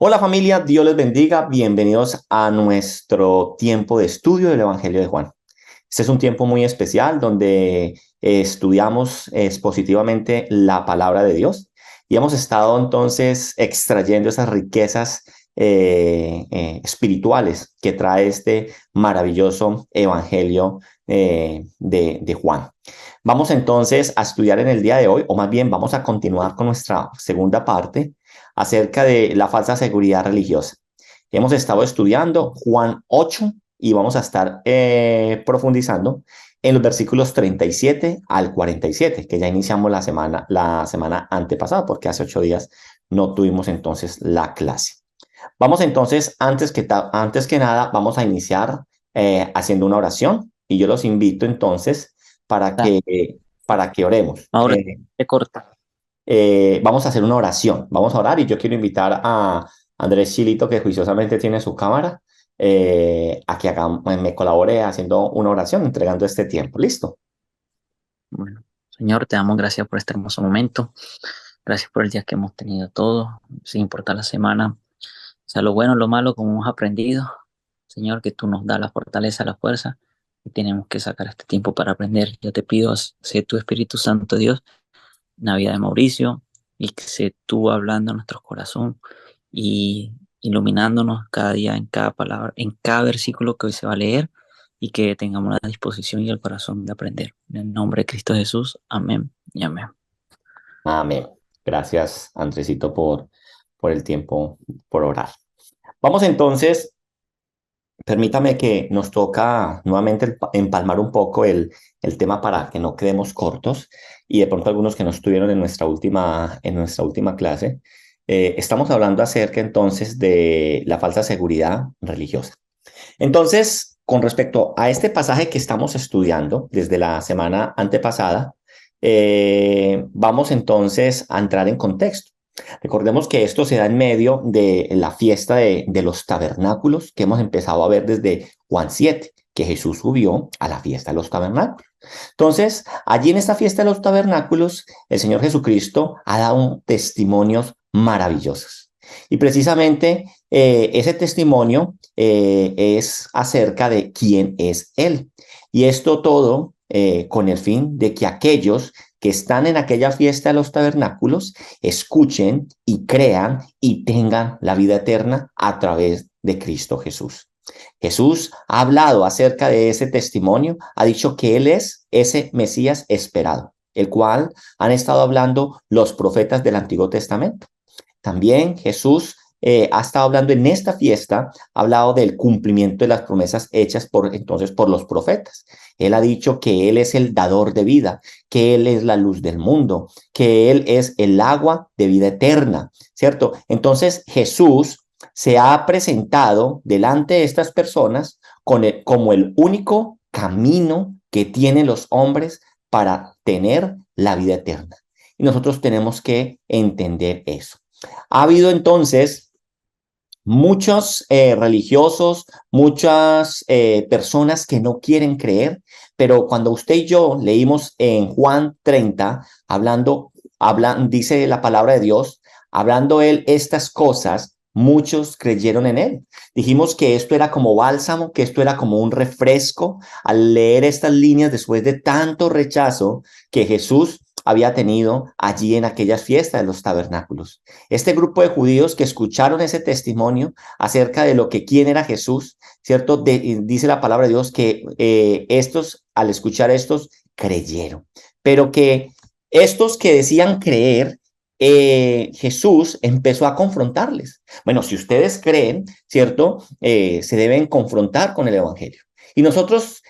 Hola familia, Dios les bendiga. Bienvenidos a nuestro tiempo de estudio del Evangelio de Juan. Este es un tiempo muy especial donde estudiamos expositivamente la palabra de Dios y hemos estado entonces extrayendo esas riquezas espirituales que trae este maravilloso Evangelio de Juan. Vamos entonces a estudiar en el día de hoy, o más bien vamos a continuar con nuestra segunda parte acerca de la falsa seguridad religiosa. Hemos estado estudiando Juan 8 y vamos a estar profundizando en los versículos 37 al 47, que ya iniciamos la semana antepasada, porque hace 8 días no tuvimos entonces la clase. Vamos entonces, antes que nada, vamos a iniciar haciendo una oración y yo los invito entonces para Dale, para que oremos. Mauro, te corta. Vamos a hacer una oración, vamos a orar y yo quiero invitar a Andrés Chilito, que juiciosamente tiene su cámara, a que me colabore haciendo una oración, entregando este tiempo. ¿Listo? Bueno, Señor, te damos gracias por este hermoso momento. Gracias por el día que hemos tenido todos, sin importar la semana, sea lo bueno, lo malo, como hemos aprendido. Señor, que tú nos das la fortaleza, la fuerza, y tenemos que sacar este tiempo para aprender. Yo te pido, sé tu Espíritu Santo, Dios, en la vida de Mauricio, y que sé tú hablando en nuestro corazón y iluminándonos cada día en cada palabra, en cada versículo que hoy se va a leer, y que tengamos la disposición y el corazón de aprender. En el nombre de Cristo Jesús, amén y amén. Amén. Gracias, Andresito, por el tiempo, por orar. Vamos entonces. Permítame que nos toca nuevamente empalmar un poco el tema para que no quedemos cortos y de pronto algunos que no estuvieron en nuestra última clase. Estamos hablando acerca entonces de la falsa seguridad religiosa. Entonces, con respecto a este pasaje que estamos estudiando desde la semana antepasada, vamos entonces a entrar en contexto. Recordemos que esto se da en medio de la fiesta de los tabernáculos que hemos empezado a ver desde Juan 7, que Jesús subió a la fiesta de los tabernáculos. Entonces, allí en esta fiesta de los tabernáculos, el Señor Jesucristo ha dado testimonios maravillosos. Y precisamente ese testimonio es acerca de quién es Él. Y esto todo con el fin de que aquellos que están en aquella fiesta de los tabernáculos escuchen y crean y tengan la vida eterna a través de Cristo Jesús. Jesús ha hablado acerca de ese testimonio, ha dicho que Él es ese Mesías esperado, el cual han estado hablando los profetas del Antiguo Testamento. También Jesús ha estado hablando en esta fiesta, ha hablado del cumplimiento de las promesas hechas por los profetas. Él ha dicho que Él es el dador de vida, que Él es la luz del mundo, que Él es el agua de vida eterna, ¿cierto? Entonces Jesús se ha presentado delante de estas personas como el único camino que tienen los hombres para tener la vida eterna. Y nosotros tenemos que entender eso. Ha habido entonces muchos religiosos, muchas personas que no quieren creer, pero cuando usted y yo leímos en Juan 30, dice la palabra de Dios, hablando él estas cosas, muchos creyeron en él. Dijimos que esto era como bálsamo, que esto era como un refresco al leer estas líneas después de tanto rechazo que Jesús había tenido allí en aquellas fiestas de los tabernáculos. Este grupo de judíos que escucharon ese testimonio acerca de lo que quién era Jesús, ¿cierto? Dice la palabra de Dios que estos, al escuchar estos, creyeron. Pero que estos que decían creer, Jesús empezó a confrontarles. Bueno, si ustedes creen, ¿cierto? Se deben confrontar con el Evangelio. Y nosotros,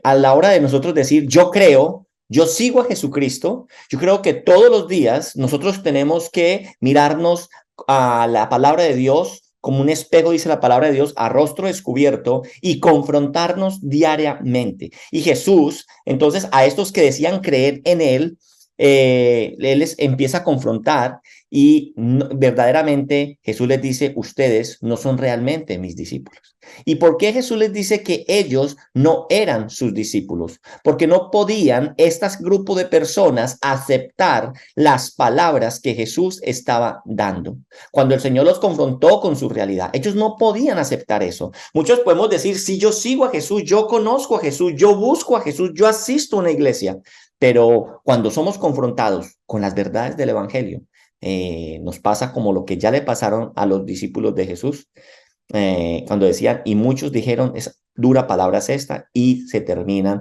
a la hora de nosotros decir, yo creo, yo sigo a Jesucristo, yo creo que todos los días nosotros tenemos que mirarnos a la palabra de Dios como un espejo, dice la palabra de Dios, a rostro descubierto y confrontarnos diariamente. Y Jesús, entonces, a estos que decían creer en él, él les empieza a confrontar y verdaderamente Jesús les dice, ustedes no son realmente mis discípulos. ¿Y por qué Jesús les dice que ellos no eran sus discípulos? Porque no podían este grupo de personas aceptar las palabras que Jesús estaba dando. Cuando el Señor los confrontó con su realidad, ellos no podían aceptar eso. Muchos podemos decir, si yo sigo a Jesús, yo conozco a Jesús, yo busco a Jesús, yo asisto a una iglesia. Pero cuando somos confrontados con las verdades del Evangelio, nos pasa como lo que ya le pasaron a los discípulos de Jesús, cuando decían, y muchos dijeron, es dura palabra es esta, y se terminan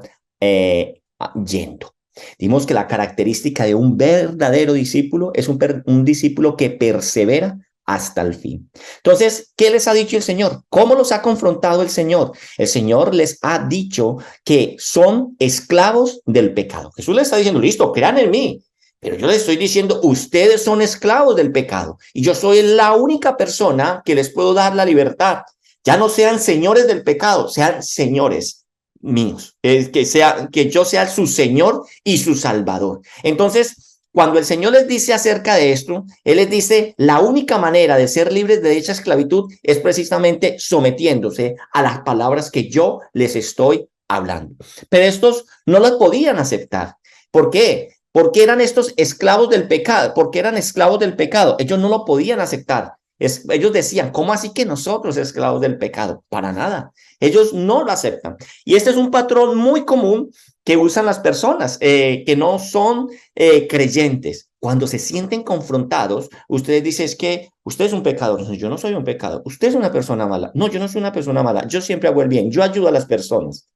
yendo. Dimos que la característica de un verdadero discípulo es un discípulo que persevera hasta el fin. Entonces, ¿qué les ha dicho el Señor? ¿Cómo los ha confrontado el Señor? El Señor les ha dicho que son esclavos del pecado. Jesús les está diciendo, listo, crean en mí. Pero yo les estoy diciendo, ustedes son esclavos del pecado y yo soy la única persona que les puedo dar la libertad. Ya no sean señores del pecado, sean señores míos, que yo sea su Señor y su Salvador. Entonces, cuando el Señor les dice acerca de esto, Él les dice, la única manera de ser libres de dicha esclavitud es precisamente sometiéndose a las palabras que yo les estoy hablando. Pero estos no las podían aceptar. ¿Por qué? Porque eran estos esclavos del pecado, porque eran esclavos del pecado. Ellos no lo podían aceptar. Ellos decían, ¿cómo así que nosotros esclavos del pecado? Para nada. Ellos no lo aceptan. Y este es un patrón muy común que usan las personas que no son creyentes. Cuando se sienten confrontados, ustedes dicen, es que usted es un pecador. No, yo no soy un pecador. Usted es una persona mala. No, yo no soy una persona mala. Yo siempre hago el bien. Yo ayudo a las personas.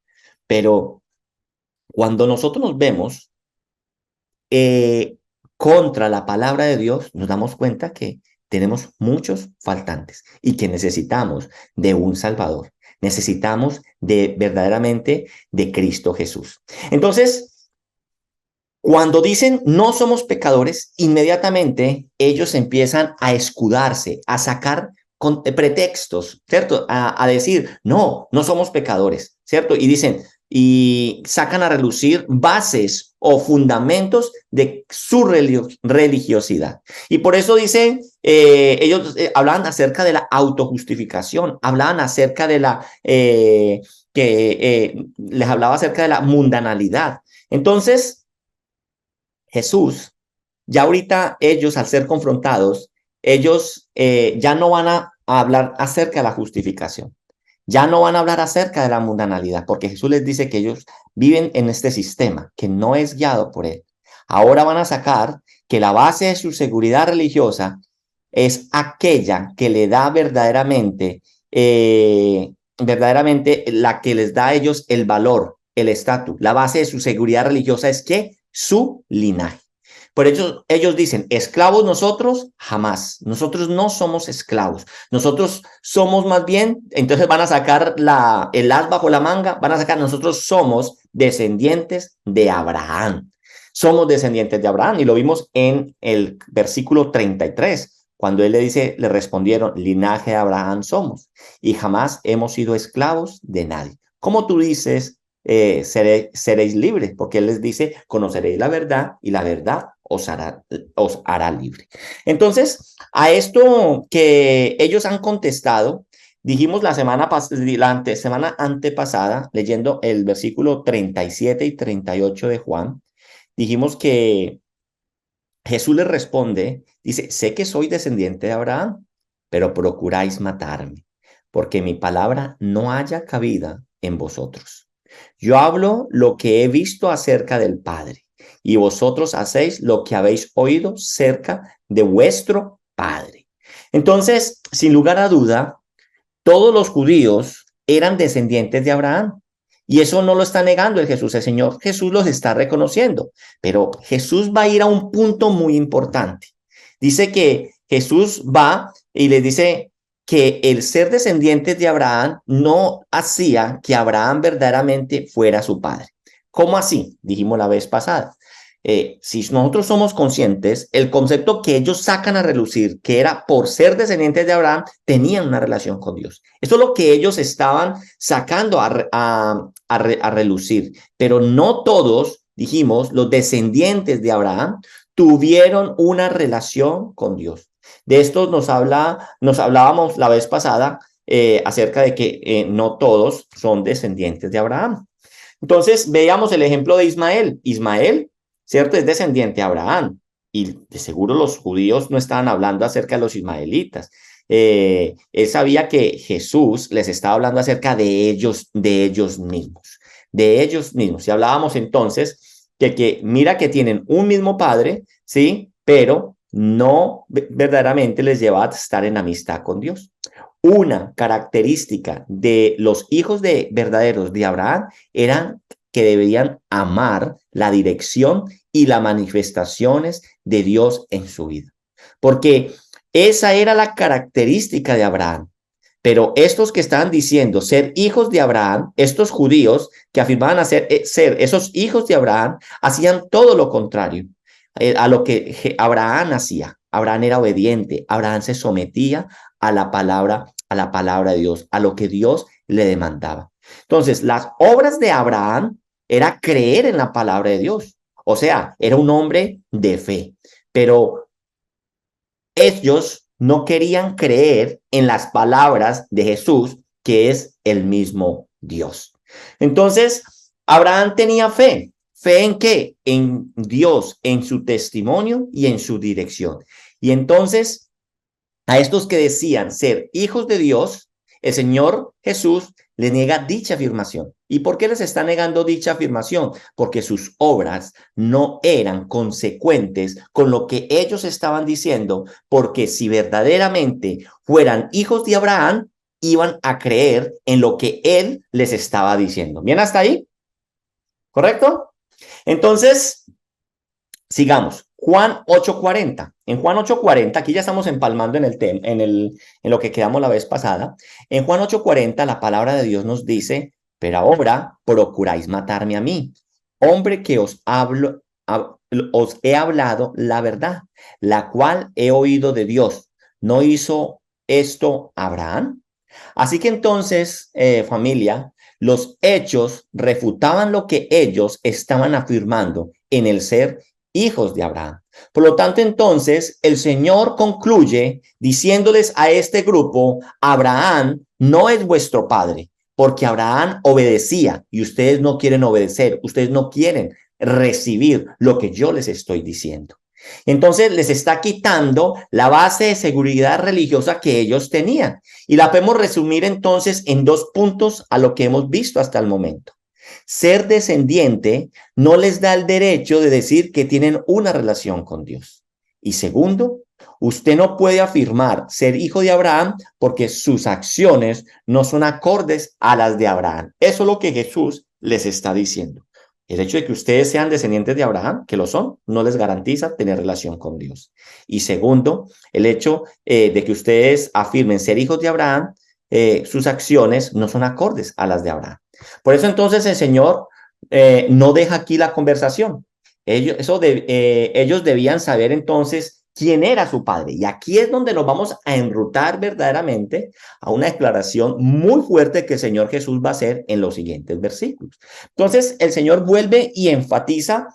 Pero cuando nosotros nos vemos eh, contra la palabra de Dios, nos damos cuenta que tenemos muchos faltantes y que necesitamos de un Salvador. Necesitamos de verdaderamente de Cristo Jesús. Entonces, cuando dicen no somos pecadores, inmediatamente ellos empiezan a escudarse, a sacar pretextos, ¿cierto? A decir, no, no somos pecadores, ¿cierto? Y dicen, y sacan a relucir bases o fundamentos de su religiosidad. Y por eso dicen, ellos hablaban acerca de la autojustificación, hablaban acerca de les hablaba acerca de la mundanalidad. Entonces, Jesús, ya ahorita ellos al ser confrontados, ellos ya no van a hablar acerca de la justificación, ya no van a hablar acerca de la mundanalidad, porque Jesús les dice que ellos viven en este sistema, que no es guiado por él. Ahora van a sacar que la base de su seguridad religiosa es aquella que le da verdaderamente la que les da a ellos el valor, el estatus. La base de su seguridad religiosa es que su linaje. Por ellos dicen, esclavos nosotros, jamás. Nosotros no somos esclavos. Nosotros somos más bien, entonces van a sacar el as bajo la manga, van a sacar, nosotros somos descendientes de Abraham. Somos descendientes de Abraham y lo vimos en el versículo 33, cuando él le dice, le respondieron, linaje de Abraham somos y jamás hemos sido esclavos de nadie. ¿Cómo tú dices, seréis libres? Porque él les dice, conoceréis la verdad y la verdad os hará libre. Entonces, a esto que ellos han contestado, dijimos la semana antepasada, leyendo el versículo 37 y 38 de Juan, dijimos que Jesús les responde, dice, sé que soy descendiente de Abraham, pero procuráis matarme, porque mi palabra no haya cabida en vosotros. Yo hablo lo que he visto acerca del Padre, y vosotros hacéis lo que habéis oído cerca de vuestro Padre. Entonces, sin lugar a duda, todos los judíos eran descendientes de Abraham. Y eso no lo está negando el Jesús. El Señor Jesús los está reconociendo. Pero Jesús va a ir a un punto muy importante. Dice que Jesús va y les dice que el ser descendientes de Abraham no hacía que Abraham verdaderamente fuera su padre. ¿Cómo así? Dijimos la vez pasada. Si nosotros somos conscientes, el concepto que ellos sacan a relucir, que era por ser descendientes de Abraham, tenían una relación con Dios. Eso es lo que ellos estaban sacando a relucir, pero no todos dijimos, los descendientes de Abraham tuvieron una relación con Dios. De esto nos hablábamos la vez pasada acerca de que no todos son descendientes de Abraham. Entonces, veamos el ejemplo de Ismael. Ismael, ¿cierto? Es descendiente de Abraham. Y de seguro los judíos no estaban hablando acerca de los ismaelitas. Él sabía que Jesús les estaba hablando acerca de ellos mismos, de ellos mismos. Y hablábamos entonces que mira que tienen un mismo padre, ¿sí? Pero no verdaderamente les lleva a estar en amistad con Dios. Una característica de los hijos de verdaderos de Abraham eran que debían amar la dirección y las manifestaciones de Dios en su vida. Porque esa era la característica de Abraham. Pero estos que estaban diciendo ser hijos de Abraham, estos judíos que afirmaban ser esos hijos de Abraham, hacían todo lo contrario a lo que Abraham hacía. Abraham era obediente, Abraham se sometía a la palabra de Dios, a lo que Dios le demandaba. Entonces, las obras de Abraham era creer en la palabra de Dios. O sea, era un hombre de fe, pero ellos no querían creer en las palabras de Jesús, que es el mismo Dios. Entonces, Abraham tenía fe. ¿Fe en qué? En Dios, en su testimonio y en su dirección. Y entonces, a estos que decían ser hijos de Dios, el Señor Jesús les niega dicha afirmación. ¿Y por qué les está negando dicha afirmación? Porque sus obras no eran consecuentes con lo que ellos estaban diciendo, porque si verdaderamente fueran hijos de Abraham, iban a creer en lo que él les estaba diciendo. ¿Bien hasta ahí? ¿Correcto? Entonces, sigamos. Juan 8:40. En Juan 8:40, aquí ya estamos empalmando en el tema, en lo que quedamos la vez pasada. En Juan 8:40, la palabra de Dios nos dice: pero ahora procuráis matarme a mí, hombre que os he hablado la verdad, la cual he oído de Dios. ¿No hizo esto Abraham? Así que entonces, familia, los hechos refutaban lo que ellos estaban afirmando en el ser hijos de Abraham. Por lo tanto, entonces, el Señor concluye diciéndoles a este grupo: Abraham no es vuestro padre, porque Abraham obedecía y ustedes no quieren obedecer, ustedes no quieren recibir lo que yo les estoy diciendo. Entonces les está quitando la base de seguridad religiosa que ellos tenían. Y la podemos resumir entonces en 2 puntos a lo que hemos visto hasta el momento. Ser descendiente no les da el derecho de decir que tienen una relación con Dios. Y segundo, usted no puede afirmar ser hijo de Abraham porque sus acciones no son acordes a las de Abraham. Eso es lo que Jesús les está diciendo. El hecho de que ustedes sean descendientes de Abraham, que lo son, no les garantiza tener relación con Dios. Y segundo, el hecho de que ustedes afirmen ser hijos de Abraham, sus acciones no son acordes a las de Abraham. Por eso entonces el Señor no deja aquí la conversación. Ellos debían saber entonces quién era su padre. Y aquí es donde nos vamos a enrutar verdaderamente a una declaración muy fuerte que el Señor Jesús va a hacer en los siguientes versículos. Entonces el Señor vuelve y enfatiza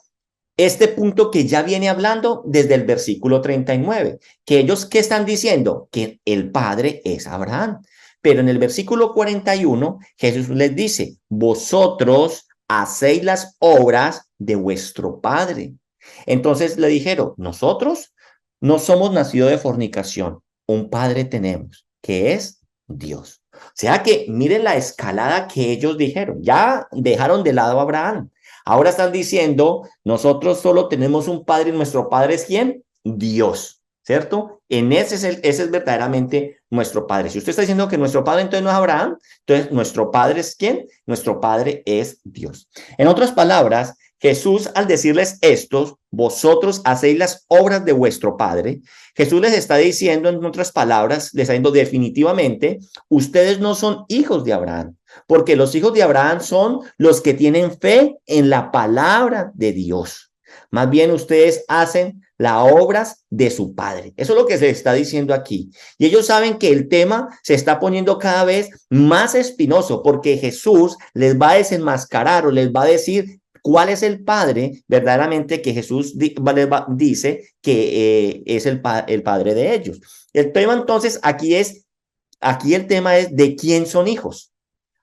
este punto que ya viene hablando desde el versículo 39, que ellos, ¿qué están diciendo? Que el padre es Abraham. Pero en el versículo 41, Jesús les dice: vosotros hacéis las obras de vuestro padre. Entonces le dijeron: nosotros no somos nacidos de fornicación, un padre tenemos, que es Dios. O sea que miren la escalada que ellos dijeron. Ya dejaron de lado a Abraham. Ahora están diciendo: nosotros solo tenemos un padre y nuestro padre es ¿quién? Dios, ¿cierto? Ese es verdaderamente nuestro padre. Si usted está diciendo que nuestro padre entonces no es Abraham, entonces nuestro padre es ¿quién? Nuestro padre es Dios. En otras palabras, Jesús, al decirles esto, vosotros hacéis las obras de vuestro padre, Jesús les está diciendo, en otras palabras, les está diciendo definitivamente: ustedes no son hijos de Abraham, porque los hijos de Abraham son los que tienen fe en la palabra de Dios. Más bien ustedes hacen las obras de su padre. Eso es lo que se está diciendo aquí. Y ellos saben que el tema se está poniendo cada vez más espinoso, porque Jesús les va a desenmascarar o les va a decir ¿cuál es el padre verdaderamente que Jesús dice que es el padre de ellos? El tema entonces aquí el tema es de quién son hijos.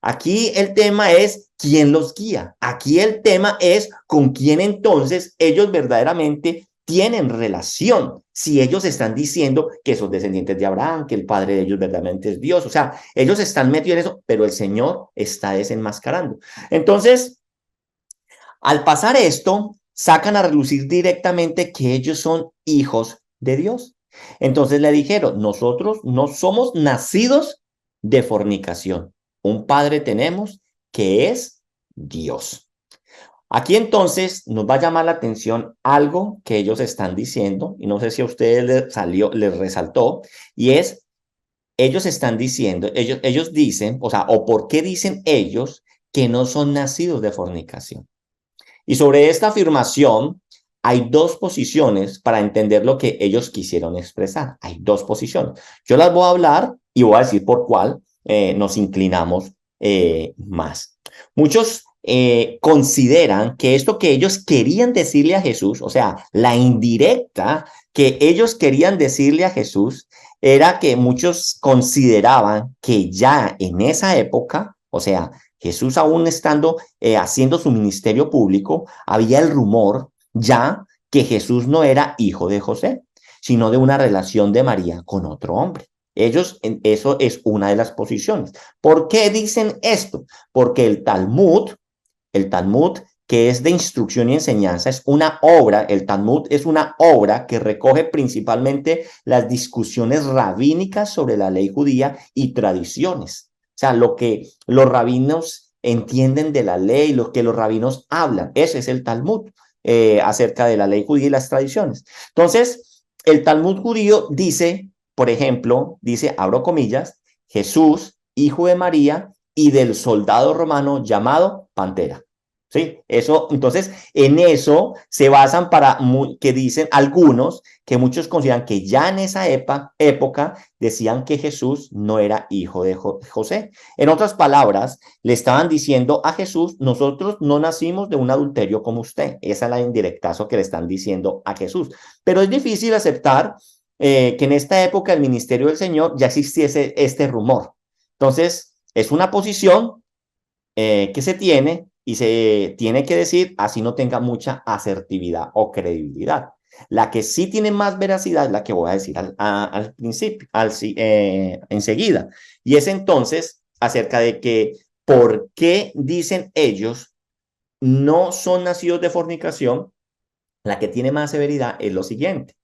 Aquí el tema es quién los guía. Aquí el tema es con quién entonces ellos verdaderamente tienen relación. Si ellos están diciendo que son descendientes de Abraham, que el padre de ellos verdaderamente es Dios. O sea, ellos están metidos en eso, pero el Señor está desenmascarando. Entonces, al pasar esto, sacan a relucir directamente que ellos son hijos de Dios. Entonces le dijeron, nosotros no somos nacidos de fornicación. Un padre tenemos que es Dios. Aquí entonces nos va a llamar la atención algo que ellos están diciendo, y no sé si a ustedes les resaltó, y es, ellos están diciendo, ellos dicen, o sea, o por qué dicen ellos que no son nacidos de fornicación. Y sobre esta afirmación hay dos posiciones para entender lo que ellos quisieron expresar. Hay dos posiciones. Yo las voy a hablar y voy a decir por cuál nos inclinamos más. Muchos consideran que esto que ellos querían decirle a Jesús, o sea, la indirecta que ellos querían decirle a Jesús, era que muchos consideraban que ya en esa época, o sea, Jesús aún estando haciendo su ministerio público, había el rumor ya que Jesús no era hijo de José, sino de una relación de María con otro hombre. Eso es una de las posiciones. ¿Por qué dicen esto? Porque el Talmud, que es de instrucción y enseñanza, es una obra, el Talmud es una obra que recoge principalmente las discusiones rabínicas sobre la ley judía y tradiciones. O sea, lo que los rabinos entienden de la ley, lo que los rabinos hablan, ese es el Talmud acerca de la ley judía y las tradiciones. Entonces, el Talmud judío dice, por ejemplo, dice, abro comillas, Jesús, hijo de María y del soldado romano llamado Pantera. ¿Sí? Eso, entonces, en eso se basan que dicen algunos que muchos consideran que ya en esa época decían que Jesús no era hijo de José. En otras palabras, le estaban diciendo a Jesús, nosotros no nacimos de un adulterio como usted. Esa es la indirectazo que le están diciendo a Jesús. Pero es difícil aceptar que en esta época del ministerio del Señor ya existiese este rumor. Entonces, es una posición que se tiene y se tiene que decir así no tenga mucha asertividad o credibilidad. La que sí tiene más veracidad es la que voy a decir al principio, enseguida. Y es entonces acerca de que por qué dicen ellos no son nacidos de fornicación. La que tiene más severidad es lo siguiente.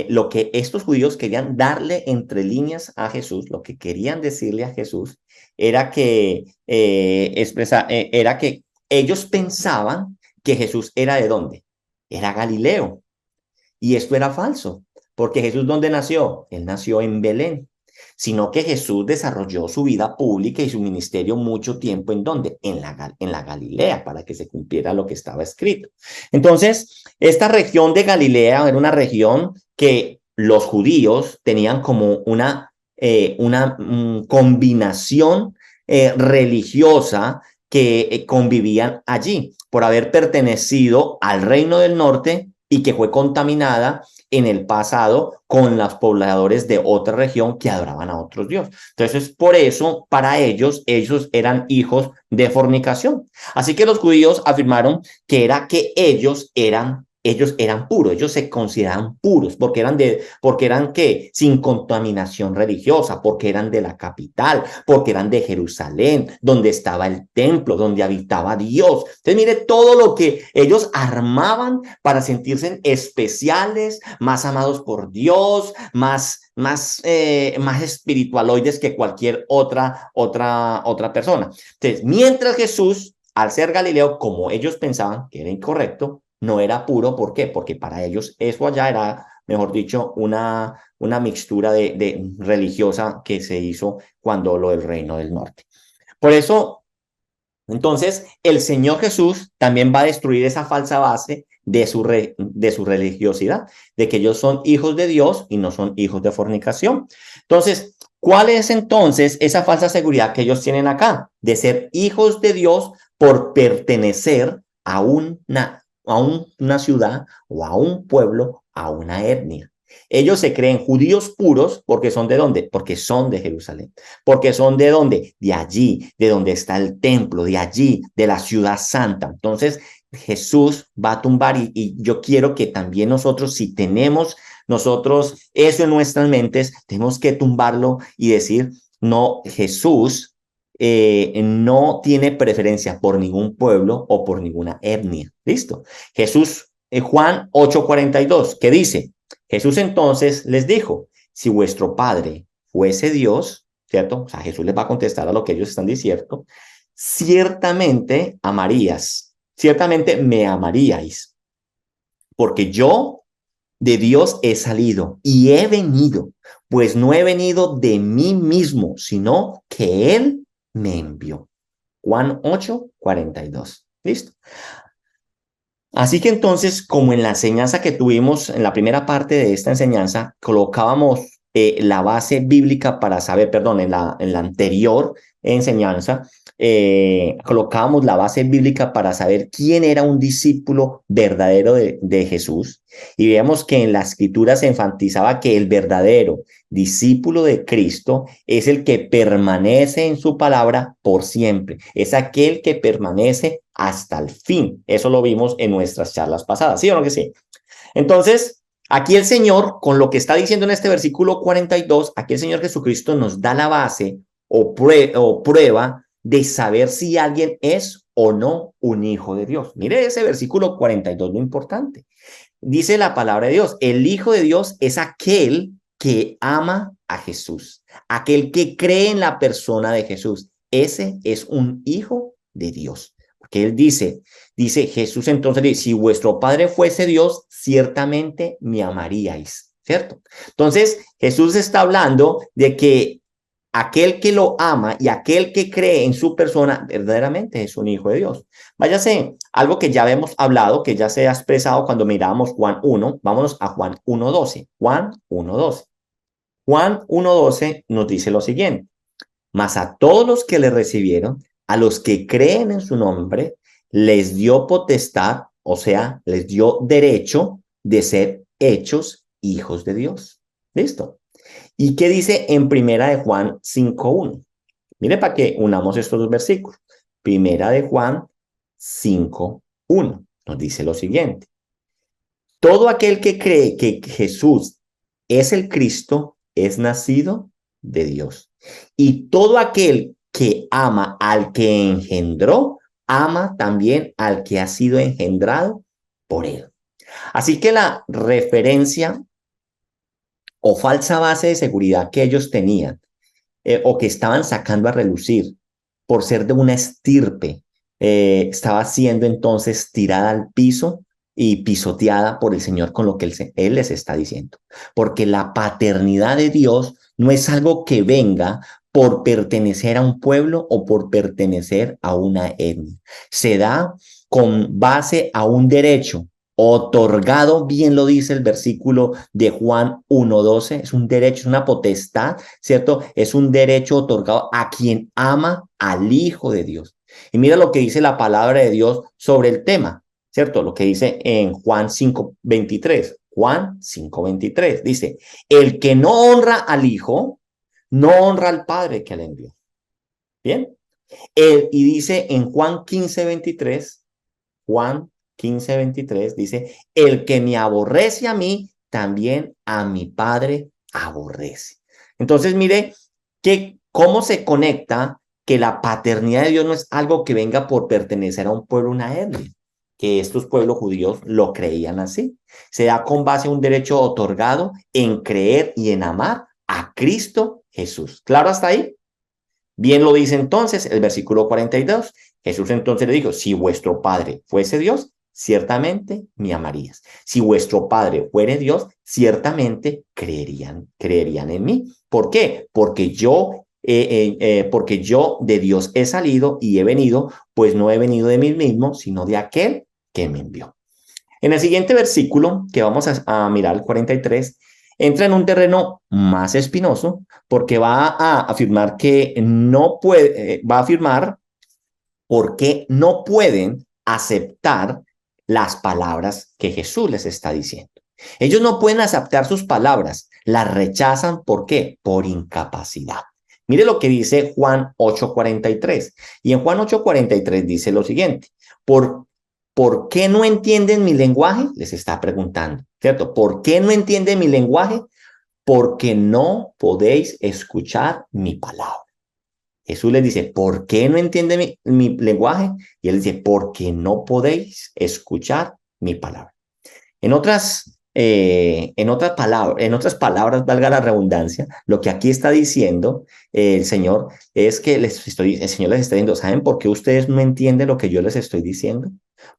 Lo que estos judíos querían darle entre líneas a Jesús, lo que querían decirle a Jesús, era era que ellos pensaban que Jesús era ¿de dónde? Era Galileo. Y esto era falso, porque Jesús ¿dónde nació? Él nació en Belén, sino que Jesús desarrolló su vida pública y su ministerio mucho tiempo ¿en dónde? En la Galilea, para que se cumpliera lo que estaba escrito. Entonces, esta región de Galilea era una región que los judíos tenían como una combinación religiosa que convivían allí por haber pertenecido al reino del norte y que fue contaminada en el pasado con los pobladores de otra región que adoraban a otros dioses. Entonces, por eso, para ellos eran hijos de fornicación. Así que los judíos afirmaron que ellos eran puros, ellos se consideraban puros, porque eran ¿qué? Sin contaminación religiosa, porque eran de la capital, porque eran de Jerusalén, donde estaba el templo, donde habitaba Dios. Entonces, mire todo lo que ellos armaban para sentirse especiales, más amados por Dios, más espiritualoides que cualquier otra persona. Entonces, mientras Jesús, al ser Galileo, como ellos pensaban que era incorrecto, no era puro. ¿Por qué? Porque para ellos eso allá era, mejor dicho, una mixtura de religiosa que se hizo cuando lo del reino del norte. Por eso, entonces, el Señor Jesús también va a destruir esa falsa base de su religiosidad, de que ellos son hijos de Dios y no son hijos de fornicación. Entonces, ¿cuál es entonces esa falsa seguridad que ellos tienen acá? De ser hijos de Dios por pertenecer a una ciudad o a un pueblo, a una etnia. Ellos se creen judíos puros porque son ¿de dónde? Porque son de Jerusalén. Porque son ¿de dónde? De allí, de donde está el templo, de allí, de la ciudad santa. Entonces, Jesús va a tumbar y yo quiero que también nosotros, si tenemos nosotros eso en nuestras mentes, tenemos que tumbarlo y decir, no, Jesús no tiene preferencia por ningún pueblo o por ninguna etnia. ¿Listo? Jesús, Juan 8:42, ¿qué dice? Jesús entonces les dijo, si vuestro Padre fuese Dios, ¿cierto? O sea, Jesús les va a contestar a lo que ellos están diciendo, ciertamente me amaríais, porque yo de Dios he salido y he venido, pues no he venido de mí mismo, sino que Él me envió. Juan 8:42. ¿Listo? Así que entonces, como en la enseñanza que tuvimos, en la primera parte de esta enseñanza, colocábamos la base bíblica para saber, perdón, en la anterior enseñanza, colocábamos la base bíblica para saber quién era un discípulo verdadero de Jesús. Y veíamos que en la escritura se enfatizaba que el verdadero discípulo de Cristo es el que permanece en su palabra por siempre. Es aquel que permanece hasta el fin. Eso lo vimos en nuestras charlas pasadas, ¿sí o no que sí? Entonces, aquí el Señor, con lo que está diciendo en este versículo 42, aquí el Señor Jesucristo nos da la base o prueba de saber si alguien es o no un hijo de Dios. Mire ese versículo 42, lo importante. Dice la palabra de Dios, el Hijo de Dios es aquel que ama a Jesús, aquel que cree en la persona de Jesús. Ese es un hijo de Dios. Porque él dice Jesús entonces, dice, si vuestro Padre fuese Dios, ciertamente me amaríais, ¿cierto? Entonces Jesús está hablando de que aquel que lo ama y aquel que cree en su persona verdaderamente es un hijo de Dios. Váyase, algo que ya habíamos hablado, que ya se ha expresado cuando miramos Juan 1, vámonos a Juan 1:12. Juan 1:12. Juan 1:12 nos dice lo siguiente, mas a todos los que le recibieron, a los que creen en su nombre, les dio potestad, o sea, les dio derecho de ser hechos hijos de Dios. ¿Listo? ¿Y qué dice en Primera de Juan 5:1? Mire para que unamos estos dos versículos. Primera de Juan 5:1 nos dice lo siguiente. Todo aquel que cree que Jesús es el Cristo es nacido de Dios. Y todo aquel que ama al que engendró, ama también al que ha sido engendrado por él. Así que la referencia o falsa base de seguridad que ellos tenían o que estaban sacando a relucir por ser de una estirpe, estaba siendo entonces tirada al piso y pisoteada por el Señor con lo que él les está diciendo. Porque la paternidad de Dios no es algo que venga por pertenecer a un pueblo o por pertenecer a una etnia. Se da con base a un derecho otorgado, bien lo dice el versículo de Juan 1:12, es un derecho, es una potestad, ¿cierto? Es un derecho otorgado a quien ama al Hijo de Dios. Y mira lo que dice la palabra de Dios sobre el tema, ¿cierto? Lo que dice en Juan 5:23. Juan 5:23 dice, el que no honra al Hijo, no honra al Padre que le envió. Bien. Y dice en Juan 15:23, Juan 15:23 dice, el que me aborrece a mí, también a mi Padre aborrece. Entonces, mire que cómo se conecta que la paternidad de Dios no es algo que venga por pertenecer a un pueblo, una etnia, que estos pueblos judíos lo creían así. Se da con base a un derecho otorgado en creer y en amar a Cristo Jesús. ¿Claro hasta ahí? Bien lo dice entonces el versículo 42. Jesús entonces le dijo, si vuestro Padre fuese Dios, ciertamente me amarías. Si vuestro Padre fuere Dios, ciertamente creerían en mí. ¿Por qué? Porque yo de Dios he salido y he venido, pues no he venido de mí mismo, sino de aquel que me envió. En el siguiente versículo, que vamos a mirar, el 43, entra en un terreno más espinoso porque va a afirmar que no puede, va a afirmar por qué no pueden aceptar las palabras que Jesús les está diciendo. Ellos no pueden aceptar sus palabras, las rechazan. ¿Por qué? Por incapacidad. Mire lo que dice Juan 8:43. Y en Juan 8:43 dice lo siguiente: ¿por qué no entienden mi lenguaje? Les está preguntando, ¿cierto? ¿Por qué no entienden mi lenguaje? Porque no podéis escuchar mi palabra. Jesús les dice, ¿por qué no entienden mi lenguaje? Y él dice, porque no podéis escuchar mi palabra. En otras palabras, valga la redundancia, lo que aquí está diciendo el Señor es que el Señor les está diciendo, ¿saben por qué ustedes no entienden lo que yo les estoy diciendo?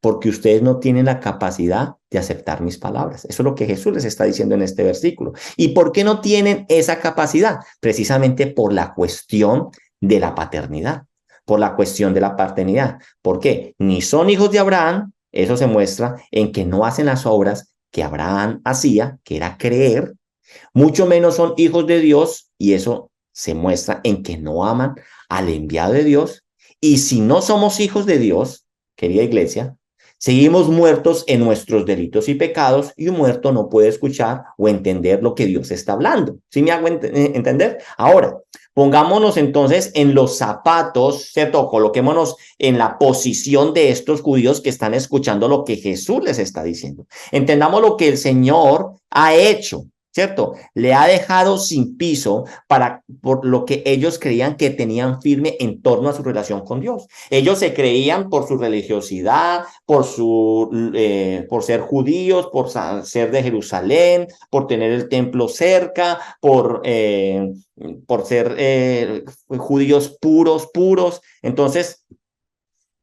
Porque ustedes no tienen la capacidad de aceptar mis palabras. Eso es lo que Jesús les está diciendo en este versículo. ¿Y por qué no tienen esa capacidad? Precisamente por la cuestión de la paternidad, por la cuestión de la paternidad. ¿Por qué? Ni son hijos de Abraham. Eso se muestra en que no hacen las obras que Abraham hacía, que era creer, mucho menos son hijos de Dios, y eso se muestra en que no aman al enviado de Dios. Y si no somos hijos de Dios, querida iglesia, seguimos muertos en nuestros delitos y pecados, y un muerto no puede escuchar o entender lo que Dios está hablando. ¿Sí me hago entender? Ahora, pongámonos entonces en los zapatos, ¿cierto? Coloquémonos en la posición de estos judíos que están escuchando lo que Jesús les está diciendo. Entendamos lo que el Señor ha hecho, ¿cierto? Le ha dejado sin piso por lo que ellos creían que tenían firme en torno a su relación con Dios. Ellos se creían por su religiosidad, por ser judíos, por ser de Jerusalén, por tener el templo cerca, por ser judíos puros. Entonces,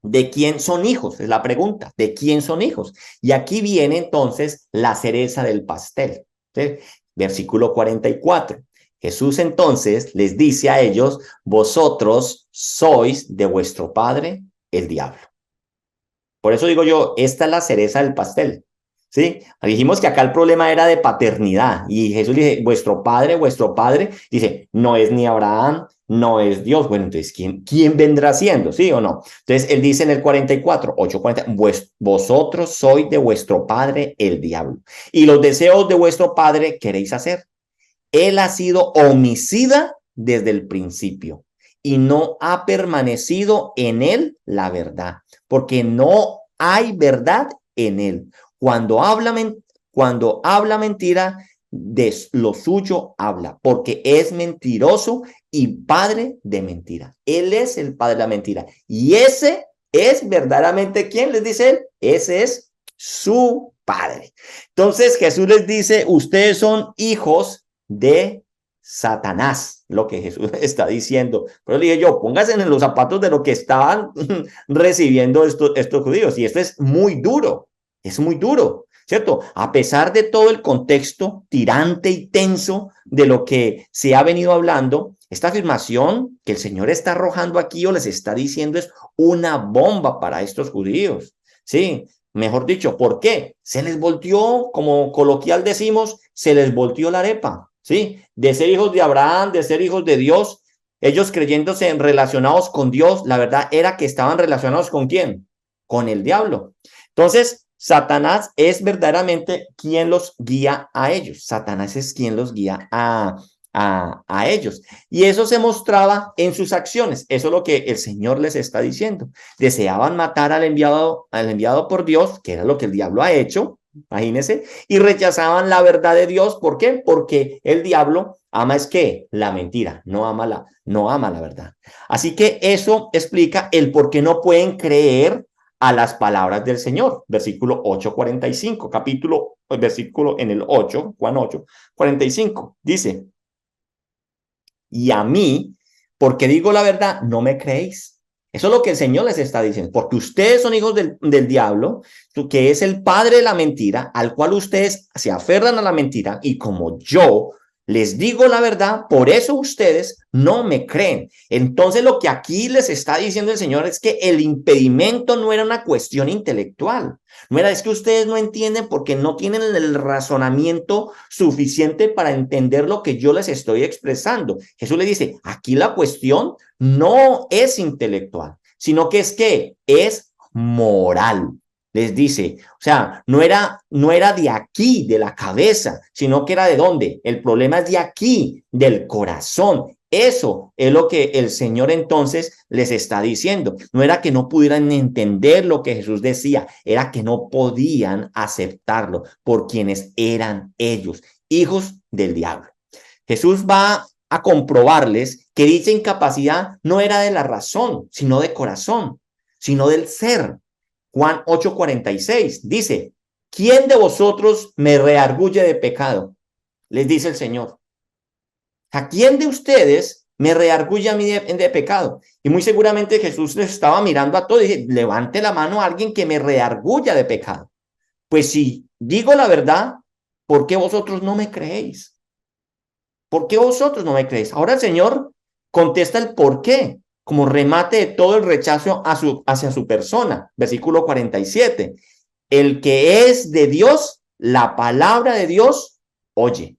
¿de quién son hijos? Es la pregunta. ¿De quién son hijos? Y aquí viene entonces la cereza del pastel. ¿Sí? Versículo 44. Jesús entonces les dice a ellos, vosotros sois de vuestro padre el diablo. Por eso digo yo, esta es la cereza del pastel. ¿Sí? Dijimos que acá el problema era de paternidad, y Jesús dice, vuestro padre, dice, no es ni Abraham, no es Dios. Bueno, entonces, ¿quién vendrá siendo? ¿Sí o no? Entonces, él dice en el 44, 8:40, vosotros sois de vuestro padre el diablo, y los deseos de vuestro padre queréis hacer. Él ha sido homicida desde el principio, y no ha permanecido en él la verdad, porque no hay verdad en él. Cuando habla mentira, de lo suyo habla, porque es mentiroso y padre de mentira. Él es el padre de la mentira. Y ese es verdaderamente, ¿quién les dice él? Ese es su padre. Entonces Jesús les dice, ustedes son hijos de Satanás, lo que Jesús está diciendo. Pero le dije yo, pónganse en los zapatos de lo que estaban recibiendo estos judíos. Y esto es muy duro. Es muy duro, ¿cierto? A pesar de todo el contexto tirante y tenso de lo que se ha venido hablando, esta afirmación que el Señor está arrojando aquí o les está diciendo es una bomba para estos judíos, ¿sí? Mejor dicho, ¿por qué? Se les volteó, como coloquial decimos, se les volteó la arepa, ¿sí? De ser hijos de Abraham, de ser hijos de Dios, ellos creyéndose relacionados con Dios, la verdad era que estaban relacionados ¿con quién? Con el diablo. Entonces, Satanás es verdaderamente quien los guía a ellos. Satanás es quien los guía a ellos. Y eso se mostraba en sus acciones. Eso es lo que el Señor les está diciendo. Deseaban matar al enviado por Dios, que era lo que el diablo ha hecho, imagínense, y rechazaban la verdad de Dios. ¿Por qué? Porque el diablo ama es que la mentira, no ama la verdad. Así que eso explica el por qué no pueden creer a las palabras del Señor. Versículo 8:45, versículo en el 8, Juan 8:45, dice, y a mí, porque digo la verdad, no me creéis. Eso es lo que el Señor les está diciendo, porque ustedes son hijos del diablo, que es el padre de la mentira, al cual ustedes se aferran a la mentira, y como yo les digo la verdad, por eso ustedes no me creen. Entonces lo que aquí les está diciendo el Señor es que el impedimento no era una cuestión intelectual. No era, es que ustedes no entienden porque no tienen el razonamiento suficiente para entender lo que yo les estoy expresando. Jesús le dice, aquí la cuestión no es intelectual, sino que es moral. Les dice, o sea, no era de aquí, de la cabeza, sino que era de dónde. El problema es de aquí, del corazón. Eso es lo que el Señor entonces les está diciendo. No era que no pudieran entender lo que Jesús decía, era que no podían aceptarlo por quienes eran ellos, hijos del diablo. Jesús va a comprobarles que dicha incapacidad no era de la razón, sino de corazón, sino del ser. Juan 8:46 dice, ¿quién de vosotros me reargulle de pecado? Les dice el Señor. ¿A quién de ustedes me reargulle a mí de pecado? Y muy seguramente Jesús les estaba mirando a todos y dice, levante la mano a alguien que me reargulla de pecado. Pues si digo la verdad, ¿por qué vosotros no me creéis? ¿Por qué vosotros no me creéis? Ahora el Señor contesta el por qué, como remate de todo el rechazo hacia su persona. Versículo 47. El que es de Dios, la palabra de Dios, oye.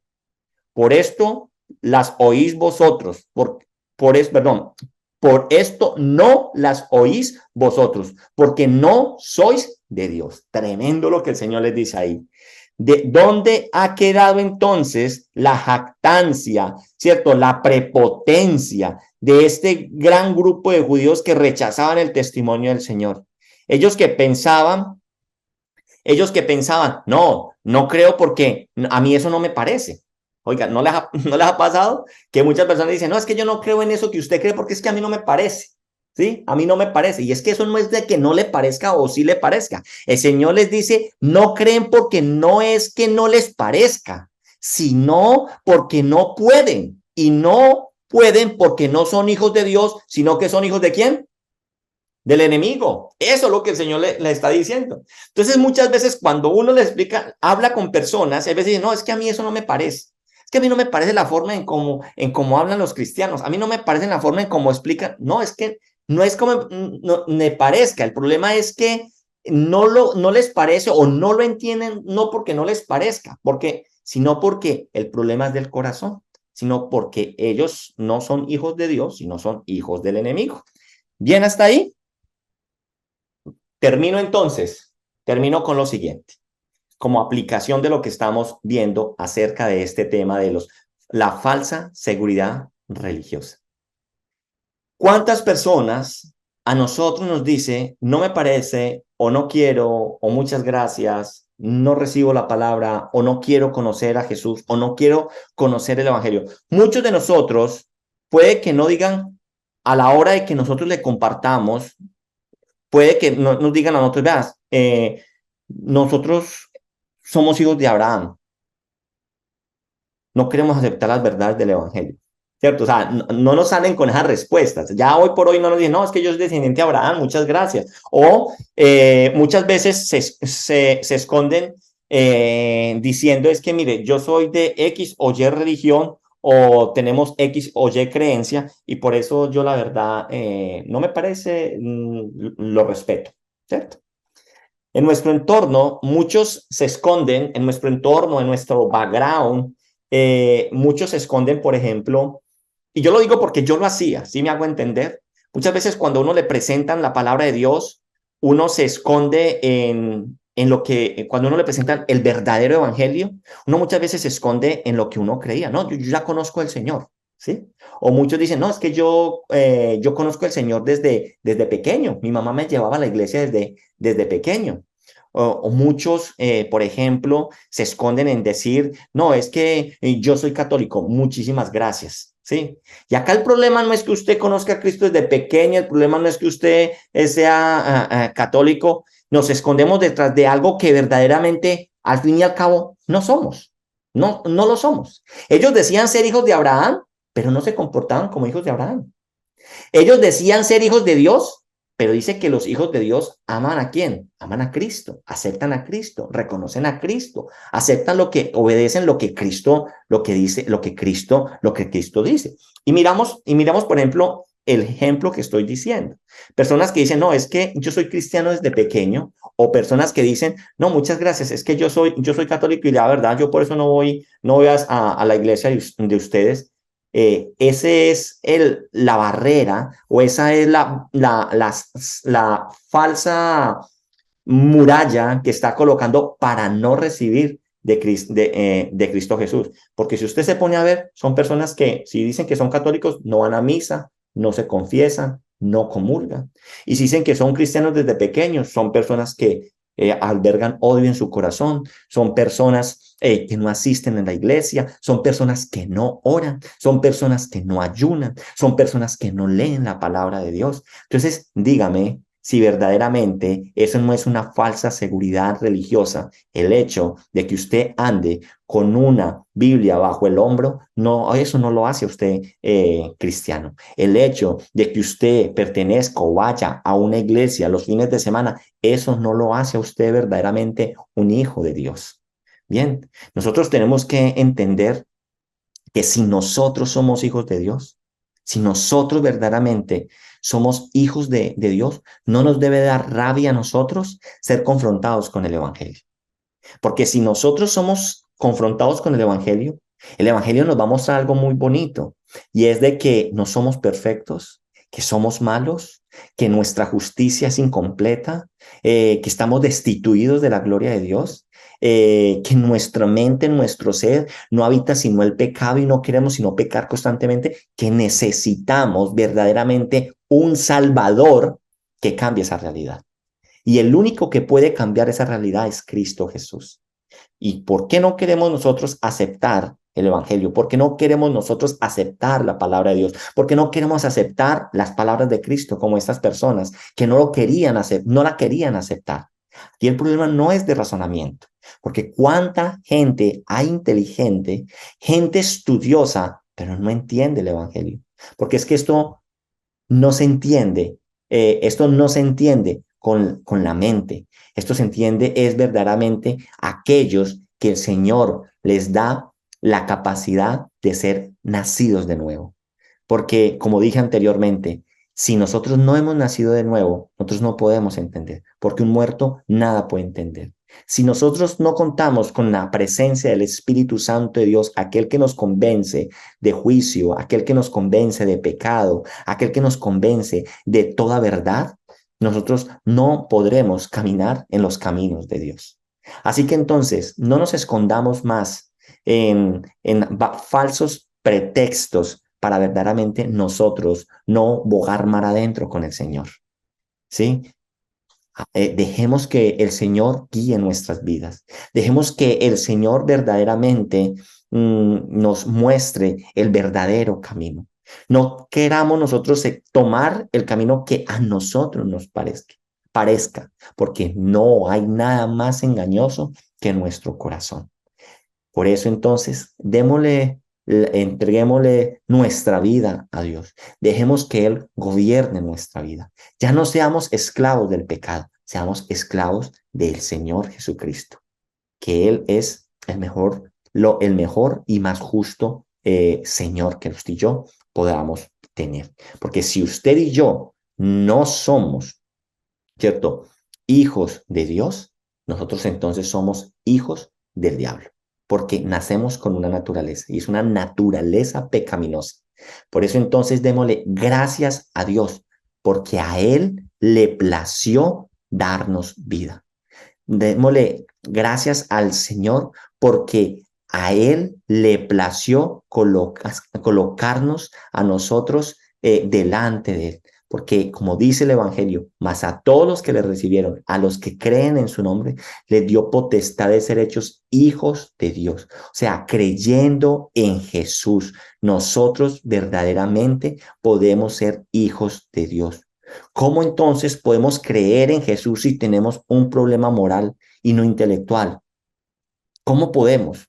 Por esto las oís vosotros. Por esto no las oís vosotros, porque no sois de Dios. Tremendo lo que el Señor les dice ahí. ¿De dónde ha quedado entonces la jactancia, cierto? La prepotencia de este gran grupo de judíos que rechazaban el testimonio del Señor. Ellos que pensaban, no, no creo porque a mí eso no me parece. Oiga, ¿no les ha pasado que muchas personas dicen, no, es que yo no creo en eso que usted cree porque es que a mí no me parece? ¿Sí? A mí no me parece. Y es que eso no es de que no le parezca o sí le parezca. El Señor les dice, no creen porque no es que no les parezca, sino porque no pueden. Y no pueden porque no son hijos de Dios, sino que son hijos de ¿quién? Del enemigo. Eso es lo que el Señor le está diciendo. Entonces, muchas veces cuando uno le explica, habla con personas, a veces dice, no, es que a mí eso no me parece. Es que a mí no me parece la forma en cómo hablan los cristianos. A mí no me parece la forma en cómo explican. No, es que no es como no, me parezca. El problema es que no les parece o no lo entienden, no porque no les parezca, sino porque el problema es del corazón, sino porque ellos no son hijos de Dios, sino son hijos del enemigo. ¿Bien hasta ahí? Termino con lo siguiente, como aplicación de lo que estamos viendo acerca de este tema de la falsa seguridad religiosa. ¿Cuántas personas a nosotros nos dice, no me parece, o no quiero, o muchas gracias, no recibo la palabra, o no quiero conocer a Jesús, o no quiero conocer el Evangelio? Muchos de nosotros puede que no digan a la hora de que nosotros le compartamos, puede que nos digan a nosotros, veas, nosotros somos hijos de Abraham, no queremos aceptar las verdades del Evangelio, ¿cierto? O sea, no nos salen con esas respuestas. Ya hoy por hoy no nos dicen, no, es que yo soy descendiente de Abraham, muchas gracias. O muchas veces se esconden diciendo, es que mire, yo soy de X o Y religión, o tenemos X o Y creencia, y por eso yo la verdad no me parece, lo respeto, ¿cierto? En nuestro entorno, muchos se esconden, en nuestro entorno, en nuestro background, muchos se esconden, por ejemplo, y yo lo digo porque yo lo hacía, ¿sí me hago entender? Muchas veces cuando uno le presentan la palabra de Dios, uno se esconde en lo que, cuando uno le presentan el verdadero evangelio, uno muchas veces se esconde en lo que uno creía, ¿no? Yo ya conozco al Señor, ¿sí? O muchos dicen, no, es que yo conozco al Señor desde pequeño, mi mamá me llevaba a la iglesia desde pequeño. O muchos, por ejemplo, se esconden en decir, no, es que yo soy católico, muchísimas gracias, ¿sí? Y acá el problema no es que usted conozca a Cristo desde pequeño, el problema no es que usted sea católico, nos escondemos detrás de algo que verdaderamente, al fin y al cabo, no somos, no lo somos. Ellos decían ser hijos de Abraham, pero no se comportaban como hijos de Abraham. Ellos decían ser hijos de Dios, pero dice que los hijos de Dios aman ¿a quién? Aman a Cristo, aceptan a Cristo, reconocen a Cristo, aceptan obedecen lo que Cristo, lo que dice, lo que Cristo dice. Y miramos, por ejemplo, el ejemplo que estoy diciendo. Personas que dicen, no, es que yo soy cristiano desde pequeño, o personas que dicen, no, muchas gracias, es que yo soy católico y la verdad, yo por eso no voy a la iglesia de ustedes. Ese es la barrera o esa es la falsa muralla que está colocando para no recibir de Cristo Jesús. Porque si usted se pone a ver, son personas que si dicen que son católicos, no van a misa, no se confiesan, no comulgan. Y si dicen que son cristianos desde pequeños, son personas que albergan odio en su corazón, son personas que no asisten en la iglesia, son personas que no oran, son personas que no ayunan, son personas que no leen la palabra de Dios. Entonces, dígame si verdaderamente eso no es una falsa seguridad religiosa, el hecho de que usted ande con una Biblia bajo el hombro, no, eso no lo hace usted cristiano. El hecho de que usted pertenezca o vaya a una iglesia los fines de semana, eso no lo hace a usted verdaderamente un hijo de Dios. Bien, nosotros tenemos que entender que si nosotros somos hijos de Dios, si nosotros verdaderamente somos hijos de Dios, no nos debe dar rabia a nosotros ser confrontados con el Evangelio. Porque si nosotros somos confrontados con el Evangelio nos va a mostrar algo muy bonito, y es de que no somos perfectos, que somos malos, que nuestra justicia es incompleta, que estamos destituidos de la gloria de Dios, que en nuestra mente, en nuestro ser, no habita sino el pecado y no queremos sino pecar constantemente, que necesitamos verdaderamente un Salvador que cambie esa realidad. Y el único que puede cambiar esa realidad es Cristo Jesús. ¿Y por qué no queremos nosotros aceptar el Evangelio? ¿Por qué no queremos nosotros aceptar la palabra de Dios? ¿Por qué no queremos aceptar las palabras de Cristo como estas personas que no lo querían no la querían aceptar? Aquí el problema no es de razonamiento, porque cuánta gente hay inteligente, gente estudiosa, pero no entiende el Evangelio. Porque es que no se entiende, esto no se entiende con la mente. Esto se entiende es verdaderamente aquellos que el Señor les da la capacidad de ser nacidos de nuevo. Porque, como dije anteriormente, si nosotros no hemos nacido de nuevo, nosotros no podemos entender, porque un muerto nada puede entender. Si nosotros no contamos con la presencia del Espíritu Santo de Dios, aquel que nos convence de juicio, aquel que nos convence de pecado, aquel que nos convence de toda verdad, nosotros no podremos caminar en los caminos de Dios. Así que entonces, no nos escondamos más en falsos pretextos para verdaderamente nosotros no bogar mar adentro con el Señor. ¿Sí? Dejemos que el Señor guíe nuestras vidas. Dejemos que el Señor verdaderamente nos muestre el verdadero camino. No queramos nosotros tomar el camino que a nosotros nos parezca, porque no hay nada más engañoso que nuestro corazón. Por eso entonces, entreguémosle nuestra vida a Dios. Dejemos que Él gobierne nuestra vida. Ya no seamos esclavos del pecado, seamos esclavos del Señor Jesucristo, que Él es el mejor y más justo Señor que usted y yo podamos tener. Porque si usted y yo no somos, ¿cierto?, hijos de Dios, nosotros entonces somos hijos del diablo, porque nacemos con una naturaleza y es una naturaleza pecaminosa. Por eso entonces démosle gracias a Dios, porque a Él le plació darnos vida. Démosle gracias al Señor porque a Él le plació colocarnos a nosotros delante de Él. Porque como dice el Evangelio, mas a todos los que le recibieron, a los que creen en su nombre, les dio potestad de ser hechos hijos de Dios. O sea, creyendo en Jesús, nosotros verdaderamente podemos ser hijos de Dios. ¿Cómo entonces podemos creer en Jesús si tenemos un problema moral y no intelectual? ¿Cómo podemos?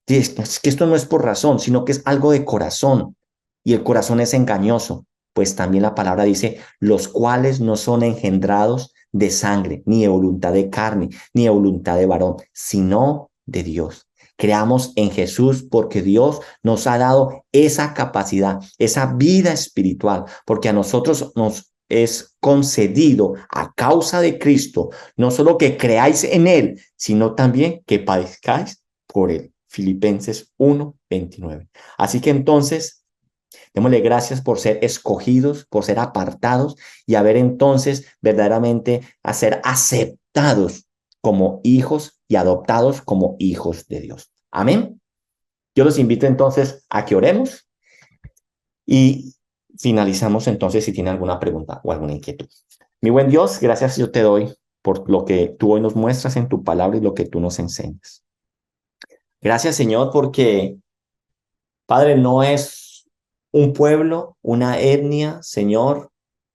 Es que esto no es por razón, sino que es algo de corazón, y el corazón es engañoso, pues también la palabra dice, los cuales no son engendrados de sangre, ni de voluntad de carne, ni de voluntad de varón, sino de Dios. Creamos en Jesús porque Dios nos ha dado esa capacidad, esa vida espiritual, porque a nosotros nos es concedido a causa de Cristo, no solo que creáis en Él, sino también que padezcáis por Él. Filipenses 1, 29. Así que entonces, démosle gracias por ser escogidos, por ser apartados y haber entonces verdaderamente a ser aceptados como hijos y adoptados como hijos de Dios. Amén. Yo los invito entonces a que oremos y finalizamos entonces si tiene alguna pregunta o alguna inquietud. Mi buen Dios, gracias yo te doy por lo que tú hoy nos muestras en tu palabra y lo que tú nos enseñas. Gracias, Señor, porque, Padre, no es un pueblo, una etnia, Señor,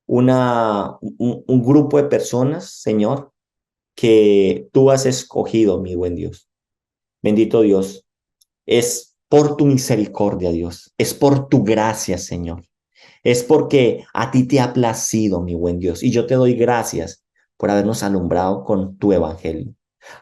un grupo de personas, Señor, que tú has escogido, mi buen Dios. Bendito Dios, es por tu misericordia, Dios, es por tu gracia, Señor. Es porque a ti te ha placido, mi buen Dios, y yo te doy gracias por habernos alumbrado con tu evangelio.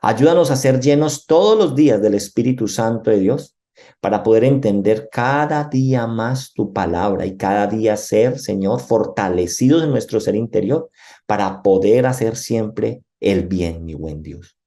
Ayúdanos a ser llenos todos los días del Espíritu Santo de Dios para poder entender cada día más tu palabra y cada día ser, Señor, fortalecidos en nuestro ser interior para poder hacer siempre el bien, mi buen Dios.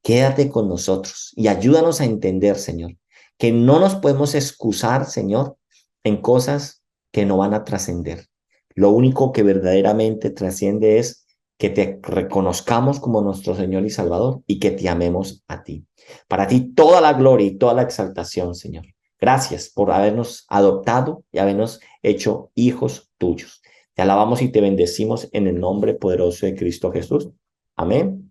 Quédate con nosotros y ayúdanos a entender, Señor, que no nos podemos excusar, Señor, en cosas que no van a trascender. Lo único que verdaderamente trasciende es que te reconozcamos como nuestro Señor y Salvador y que te amemos a ti. Para ti toda la gloria y toda la exaltación, Señor. Gracias por habernos adoptado y habernos hecho hijos tuyos. Te alabamos y te bendecimos en el nombre poderoso de Cristo Jesús. Amén